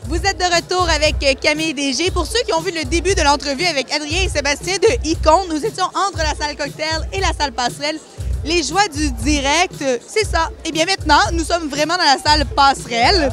Vous êtes de retour avec Camille DG. Pour ceux qui ont vu le début de l'entrevue avec Adrien et Sébastien de Icône, nous étions entre la salle cocktail et la salle passerelle. Les joies du direct, c'est ça. Et bien maintenant, nous sommes vraiment dans la salle passerelle.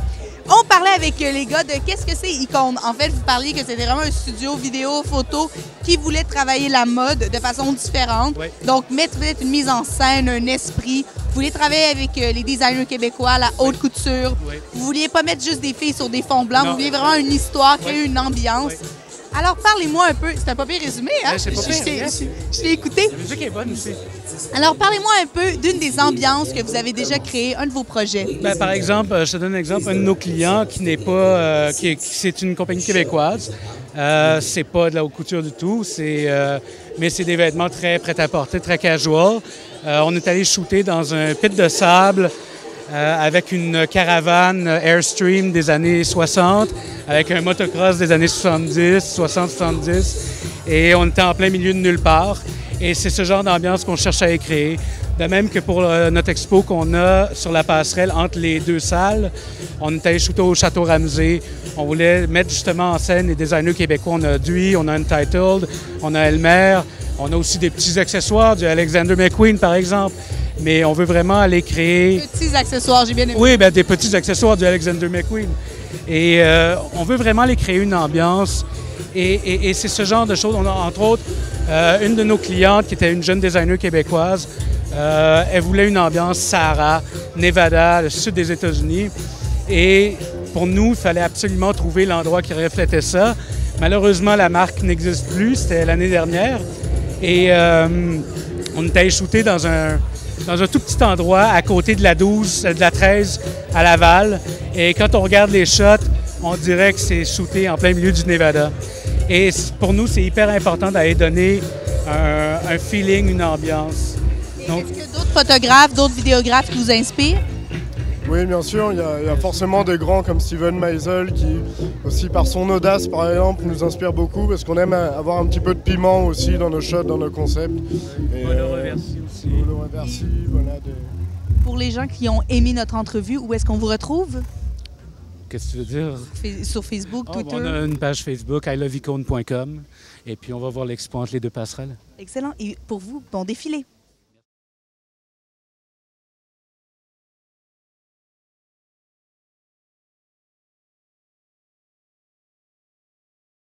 On parlait avec les gars de qu'est-ce que c'est Icône. En fait, vous parliez que c'était vraiment un studio vidéo, photo qui voulait travailler la mode de façon différente. Oui. Donc, mettre peut-être une mise en scène, un esprit. Vous vouliez travailler avec les designers québécois, la haute couture. Oui. Vous vouliez pas mettre juste des filles sur des fonds blancs. Non. Vous vouliez vraiment une histoire, créer une ambiance. Oui. Alors, parlez-moi un peu. C'est un papier résumé, hein? Ouais, c'est pas pire. Je l'ai écouté. La musique est bonne aussi. Alors, parlez-moi un peu d'une des ambiances que vous avez déjà créées, un de vos projets. Bien, par exemple, je te donne un exemple, un de nos clients qui n'est pas, c'est une compagnie québécoise. C'est pas de la haute couture du tout, mais c'est des vêtements très prêt-à-porter, très casual. On est allé shooter dans un pit de sable avec une caravane Airstream des années 60, avec un motocross des années 70, 60-70, et on était en plein milieu de nulle part. Et c'est ce genre d'ambiance qu'on cherche à y créer. De même que pour notre expo qu'on a sur la passerelle entre les deux salles, on est allé shooter au Château Ramsay. On voulait mettre justement en scène les designers québécois. On a Dewey, on a Untitled, on a Elmer, on a aussi des petits accessoires, du Alexander McQueen par exemple. Mais on veut vraiment aller créer... Petits accessoires, j'ai bien aimé. Oui, bien, des petits accessoires du Alexander McQueen. Et on veut vraiment aller créer une ambiance. Et c'est ce genre de choses. On a, entre autres, une de nos clientes qui était une jeune designer québécoise. Elle voulait une ambiance Sahara, Nevada, le sud des États-Unis. Et pour nous, il fallait absolument trouver l'endroit qui reflétait ça. Malheureusement, la marque n'existe plus. C'était l'année dernière. Et on était allé shooter dans un tout petit endroit à côté de la 12, de la 13 à Laval. Et quand on regarde les shots, on dirait que c'est shooté en plein milieu du Nevada. Et pour nous, c'est hyper important d'aller donner un feeling, une ambiance. Donc, est-ce qu'il y a d'autres photographes, d'autres vidéographes qui vous inspirent? Oui, bien sûr. Il y a forcément des grands comme Steven Meisel qui, aussi par son audace, par exemple, nous inspire beaucoup parce qu'on aime avoir un petit peu de piment aussi dans nos shots, dans nos concepts. Polo reversi aussi. Polo reversi, voilà. Pour les gens qui ont aimé notre entrevue, où est-ce qu'on vous retrouve? Qu'est-ce que tu veux dire? Sur Facebook, Twitter? On a une page Facebook, iloveicone.com, et puis on va voir l'expo entre les deux passerelles. Excellent. Et pour vous, bon défilé.